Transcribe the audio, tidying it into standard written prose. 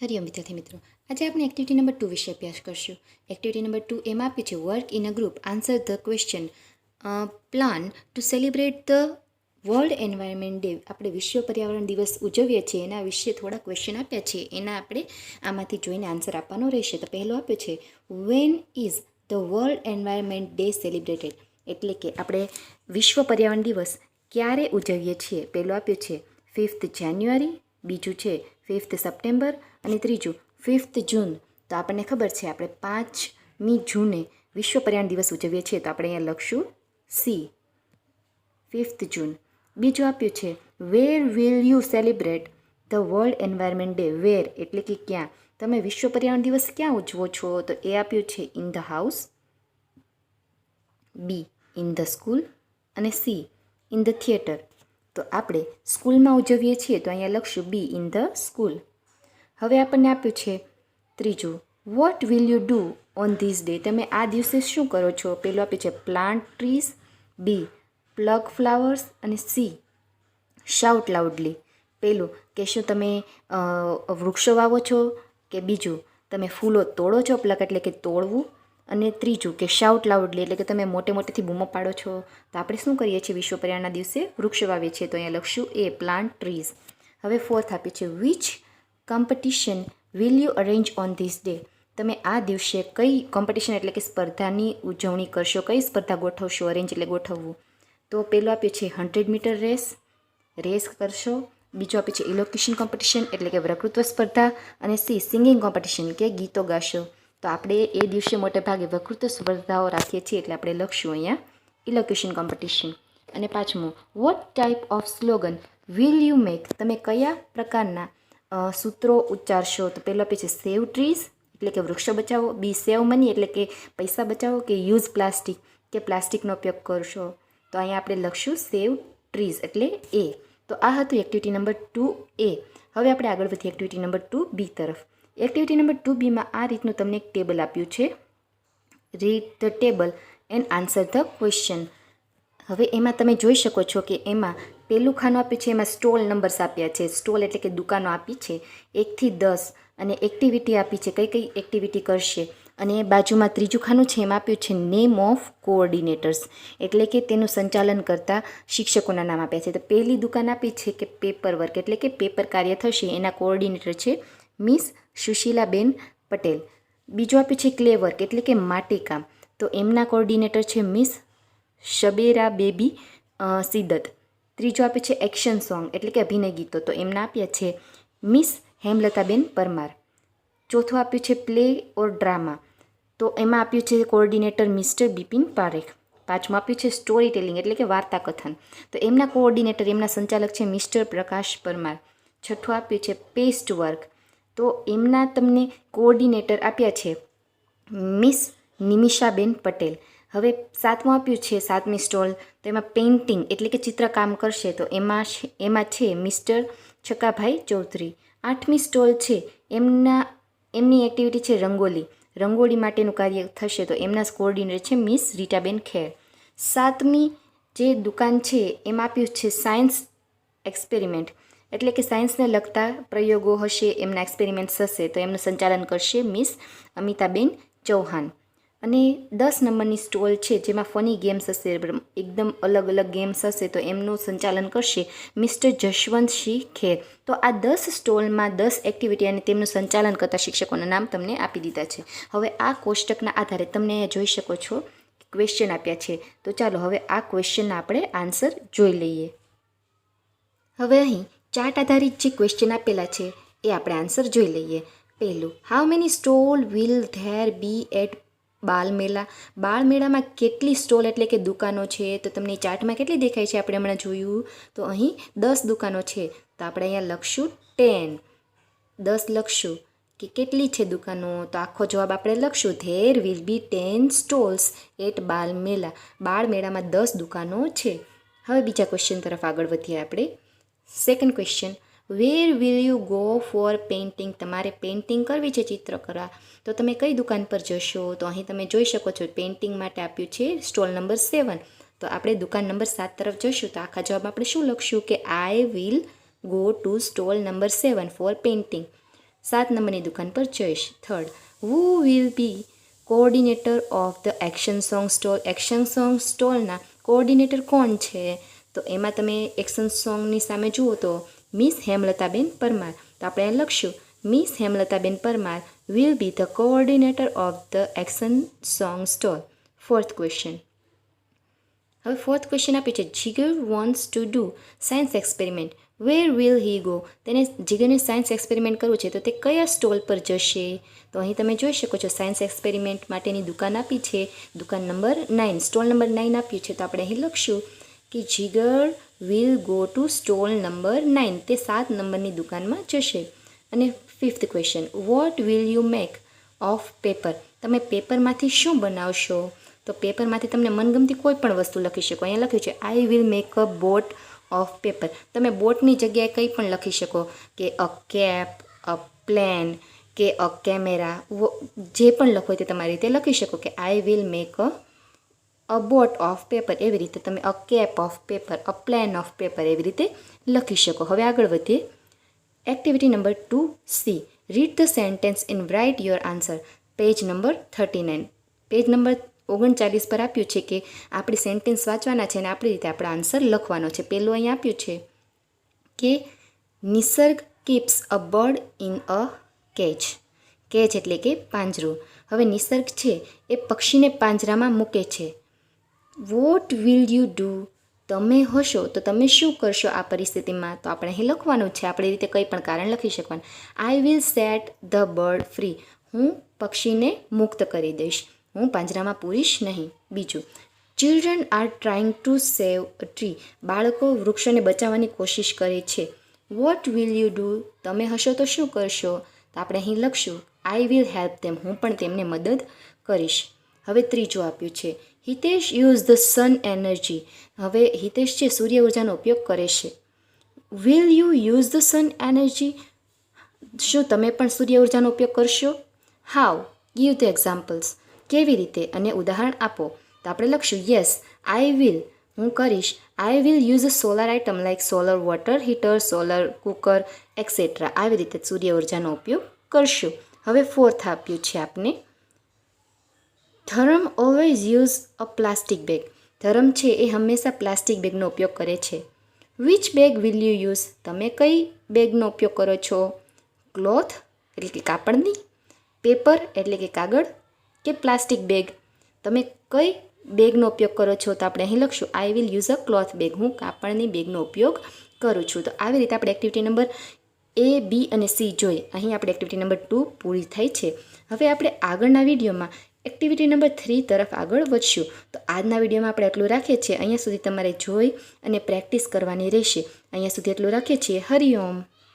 હરિઓમ વિદ્યાર્થી મિત્રો, આજે આપણે એક્ટિવિટી નંબર 2 વિશે અભ્યાસ કરશું. એક્ટિવિટી નંબર 2 એમાં આપ્યું છે work in a group, answer the question, plan to celebrate the world environment day. આપણે વિશ્વ પર્યાવરણ દિવસ ઉજવીએ છીએ એના વિશે થોડા ક્વેશ્ચન આપ્યા છે, એના આપણે આમાંથી જોઈને આન્સર આપવાનો રહેશે. તો પહેલો આપ્યો છે when is the world environment day celebrated, એટલે કે આપણે વિશ્વ પર્યાવરણ દિવસ ક્યારે ઉજવીએ છીએ. પહેલો આપ્યો છે 5th જાન્યુઆરી, બીજું છે 5th સપ્ટેમ્બર અને ત્રીજું 5th જૂન. તો આપણને ખબર છે આપણે 5મી જૂને વિશ્વ પર્યાવરણ દિવસ ઉજવીએ છીએ, તો આપણે અહીંયા લખશું સી 5th જૂન. બીજું આપ્યું છે where will you celebrate the world environment day. Where એટલે કે ક્યાં, તમે વિશ્વ પર્યાવરણ દિવસ ક્યાં ઉજવો છો? તો એ આપ્યું છે in the house, B in the school અને સી ઇન ધ થિયેટર. તો આપણે સ્કૂલમાં ઉજવીએ છીએ, તો અહીંયા લખશું બી ઇન ધ સ્કૂલ. હવે આપણને આપ્યું છે ત્રીજું vote will you do on this day. તમે આ દિવસે શું કરો છો? પેલું આપ્યું છે પ્લાન્ટ ટ્રીઝ, બી પ્લગ ફ્લાવર્સ અને સી શાઉટ લાઉડલી. પેલું કે શું તમે વૃક્ષો વાવો છો, કે બીજું તમે ફૂલો તોડો છો, પ્લગ એટલે કે તોડવું, અને ત્રીજું કે શાઉટ લાઉડલી એટલે કે તમે મોટે મોટેથી બૂમો પાડો છો. તો આપણે શું કરીએ છીએ વિશ્વ પર્યાવરણના દિવસે? વૃક્ષો વાવીએ છીએ, તો અહીંયા લખશું એ પ્લાન્ટ ટ્રીઝ. હવે ફોર્થ આપ્યું છે which competition will you arrange on this day. તમે આ દિવસે કઈ કોમ્પિટિશન એટલે કે સ્પર્ધાની ઉજવણી કરશો, કઈ સ્પર્ધા ગોઠવશો? અરેન્જ એટલે ગોઠવવું. તો પેલું આપ્યું છે 100 મીટર રેસ કરશો, બીજું આપ્યું છે ઇલોક્યુશન કોમ્પિટિશન એટલે કે વક્તૃત્વ સ્પર્ધા, અને સી સિંગિંગ કોમ્પિટિશન કે ગીતો ગાશો. તો આપણે એ દિવસે મોટે ભાગે વક્તૃત્વ સ્પર્ધાઓ રાખીએ છીએ, એટલે આપણે લખશું અહીંયા ઇલોક્યુશન કોમ્પિટિશન. અને પાંચમું what type of slogan will you make. તમે કયા પ્રકારના સૂત્રો ઉચ્ચારશો? તો પહેલો આપે છે સેવ ટ્રીઝ એટલે કે વૃક્ષો બચાવો, બી સેવ મની એટલે કે પૈસા બચાવો, કે યુઝ પ્લાસ્ટિક કે પ્લાસ્ટિકનો ઉપયોગ કરશો. તો અહીંયા આપણે લખશું સેવ ટ્રીઝ એટલે એ. તો આ હતું એક્ટિવિટી નંબર 2A. હવે આપણે આગળ વધીએ એક્ટિવિટી નંબર 2B તરફ. એક્ટિવિટી નંબર 2Bમાં આ રીતનું તમને એક ટેબલ આપ્યું છે, read the table and answer the question. હવે એમાં તમે જોઈ શકો છો કે એમાં પહેલું ખાનું આપ્યું છે, એમાં સ્ટોલ નંબર્સ આપ્યા છે. સ્ટોલ એટલે કે દુકાનો આપી છે 1 થી 10, અને એક્ટિવિટી આપી છે, કઈ કઈ એક્ટિવિટી કરશે. અને બાજુમાં ત્રીજું ખાનું છે, એમાં આપ્યું છે નેમ ઓફ કોઓર્ડિનેટર્સ એટલે કે તેનું સંચાલન કરતા શિક્ષકોના નામ આપ્યા છે. તો પહેલી દુકાન આપી છે કે પેપર વર્ક એટલે કે પેપર કાર્ય થશે, એના કોઓર્ડિનેટર છે મિસ સુશીલાબેન પટેલ. બીજું આપ્યું છે ક્લે વર્ક એટલે કે માટીકામ, તો એમના કોઓર્ડિનેટર છે મિસ શબેરા બેબી સિદ્દત. ત્રીજું આપ્યું છે એક્શન સોંગ એટલે કે અભિનય ગીતો, તો એમના આપ્યા છે મિસ હેમલતાબેન પરમાર. ચોથું આપ્યું છે પ્લે ઓર ડ્રામા, તો એમાં આપ્યું છે કોઓર્ડિનેટર મિસ્ટર બિપિન પારેખ. પાંચમું આપ્યું છે સ્ટોરી ટેલિંગ એટલે કે વાર્તા કથન, તો એમના કોઓર્ડિનેટર એમના સંચાલક છે મિસ્ટર પ્રકાશ પરમાર. છઠ્ઠું આપ્યું છે પેસ્ટ વર્ક, તો એમના તમને કોઓર્ડિનેટર આપ્યા છે મિસ નિમિષાબેન પટેલ. હવે સાતમું આપ્યું છે 7મી સ્ટોલ, તો એમાં પેઇન્ટિંગ એટલે કે ચિત્રકામ કરશે, તો એમાં છે મિસ્ટર છકાભાઈ ચૌધરી. 8મી સ્ટોલ છે એમની એક્ટિવિટી છે રંગોળી માટેનું કાર્ય થશે, તો એમના કોઓર્ડિનેટર છે મિસ રીટાબેન ખેર. 7મી જે દુકાન છે એમાં આપ્યું છે સાયન્સ એક્સપેરિમેન્ટ એટલે કે સાયન્સને લગતા પ્રયોગો હશે, એમના એક્સપેરિમેન્ટ્સ હશે, તો એમનું સંચાલન કરશે મિસ અમિતાબેન ચૌહાણ. અને 10 નંબરની સ્ટોલ છે જેમાં ફની ગેમ્સ હશે, એકદમ અલગ અલગ ગેમ્સ હશે, તો એમનું સંચાલન કરશે મિસ્ટર જશવંતસિંહ ખેર. તો આ 10 સ્ટોલમાં 10 એક્ટિવિટી અને તેમનું સંચાલન કરતા શિક્ષકોના નામ તમને આપી દીધા છે. હવે આ કોષ્ટકના આધારે તમને અહીંયા જોઈ શકો છો ક્વેશ્ચન આપ્યા છે. તો ચાલો હવે આ ક્વેશ્ચનના આપણે આન્સર જોઈ લઈએ. હવે અહીં ચાર્ટ આધારિત જે ક્વેશ્ચન આપેલા છે એ આપણે આન્સર જોઈ લઈએ. પહેલું, how many stall will there be at Balmela. બાળમેળામાં કેટલી સ્ટોલ એટલે કે દુકાનો છે? તો તમને ચાર્ટમાં કેટલી દેખાય છે? આપણે હમણાં જોયું તો અહીં 10 દુકાનો છે, તો આપણે અહીંયા લખશું 10. 10 લખશું કે કેટલી છે દુકાનો? તો આખો જવાબ આપણે લખશું there will be 10 stalls at Balmela. બાળમેળામાં 10 દુકાનો છે. હવે બીજા ક્વેશ્ચન તરફ આગળ વધીએ આપણે. Second question, wear will you go for painting. તમારે પેઇન્ટિંગ કરવી છે, ચિત્ર કરવા, તો તમે કઈ દુકાન પર જશો? તો અહીં તમે જોઈ શકો છો પેઇન્ટિંગ માટે આપ્યું છે સ્ટોલ નંબર 7, તો આપણે દુકાન નંબર 7 તરફ જશું. તો આખા જવાબ આપણે શું લખશું કે I will go to stall number 7 for painting. 7 નંબરની દુકાન પર જઈશ. Third, who will be coordinator of the action song stall. Action song સ્ટોલના કોઓર્ડિનેટર કોણ છે? તો એમાં તમે એક્શન સોંગની સામે જુઓ તો મિસ હેમલતાબેન પરમાર. તો આપણે લખશું Miss Hemlataben Parmar will be the coordinator of the action song stall. Fourth question. હવે ફોર્થ ક્વેશ્ચન આપ્યું છે Jigar wants to do science experiment. Where will he go? તેને જીગરને સાયન્સ એક્સપેરિમેન્ટ કરવું છે તો તે કયા સ્ટોલ પર જશે? તો અહીં તમે જોઈ શકો છો સાયન્સ એક્સપેરિમેન્ટ માટેની દુકાન આપી છે, દુકાન નંબર 9, સ્ટોલ નંબર 9 આપ્યું છે. તો આપણે અહીં લખશું કે Jigar will go to stall number 9. તે 7 નંબરની દુકાનમાં જશે. અને fifth question, what will you make of paper? તમે પેપરમાંથી શું બનાવશો? તો પેપરમાંથી તમને મનગમતી કોઈ પણ વસ્તુ લખી શકો. અહીંયા લખ્યું છે આઈ will make a boat of paper. તમે બોટની જગ્યાએ કંઈ પણ લખી શકો કે અ કેપ, અ પ્લેન કે અ કેમેરા, જે પણ લખો તે તમારી રીતે લખી શકો કે I will make a boat of paper. એવી રીતે તમે a cap of paper, a plane of paper એવી રીતે લખી શકો. હવે આગળ વધીએ. Activity number 2C, read the sentence in write your answer. Page number 39. Page number 39 પર આપ્યું છે કે આપણે સેન્ટેન્સ વાંચવાના છે અને આપણી રીતે આપણો આન્સર લખવાનો છે. પહેલું અહીં આપ્યું છે કે Nisarg keeps a bird in a cage. Cage એટલે કે પાંજરું. હવે નિસર્ગ છે એ પક્ષીને પાંજરામાં મૂકે છે. Vote will you do? તમે હશો તો તમે શું કરશો આ પરિસ્થિતિમાં? તો આપણે અહીં લખવાનું છે, આપણી રીતે કંઈ પણ કારણ લખી શકવાનું. I will set the bird free. હું પક્ષીને મુક્ત કરી દઈશ, હું પાંજરામાં પૂરીશ નહીં. બીજું, children are trying to save a tree. બાળકો વૃક્ષોને બચાવવાની કોશિશ કરે છે. Vote will you do? તમે હશો તો શું કરશો? તો આપણે અહીં લખશું આઈ વિલ હેલ્પ ધેમ. હું પણ તેમને મદદ કરીશ. હવે ત્રીજું આપ્યું છે Hitesh use the sun energy. હવે હિતેશ છે સૂર્ય ઉર્જાનો ઉપયોગ કરે છે. Will you use the sun energy? શું તમે પણ સૂર્ય ઉર્જાનો ઉપયોગ કરશો? હાઉ? Give the examples. કેવી રીતે અને ઉદાહરણ આપો. તો આપણે લખશું યસ આઈ વિલ. હું કરીશ. I will use a solar item like solar water heater, solar cooker et cetera. આવી રીતે સૂર્ય ઉર્જાનો ઉપયોગ કરશું. હવે ફોર્થ આપ્યું છે આપને Dharam always use a plastic bag. Dharam છે એ હંમેશા પ્લાસ્ટિક બેગનો ઉપયોગ કરે છે. Which bag will you use? તમે કઈ બેગનો ઉપયોગ કરો છો? ક્લોથ એટલે કે કાપડની, પેપર એટલે કે કાગળ, કે પ્લાસ્ટિક બેગ? તમે કઈ બેગનો ઉપયોગ કરો છો? તો આપણે અહીં લખશું I will use a cloth bag. હું કાપડની બેગનો ઉપયોગ કરું છું. તો આવી રીતે આપણે એક્ટિવિટી નંબર A, B અને C જોઈ. અહીં આપણે એક્ટિવિટી નંબર 2 પૂરી થઈ છે. હવે આપણે આગળના વિડીયોમાં એક્ટિવિટી નંબર 3 તરફ આગળ વધશું. તો આજના વિડીયોમાં આપણે એટલું રાખીએ છીએ. અહીંયા સુધી તમારે જોઈ અને પ્રેક્ટિસ કરવાની રહેશે. અહીંયા સુધી એટલું રાખીએ છીએ. હરિઓમ.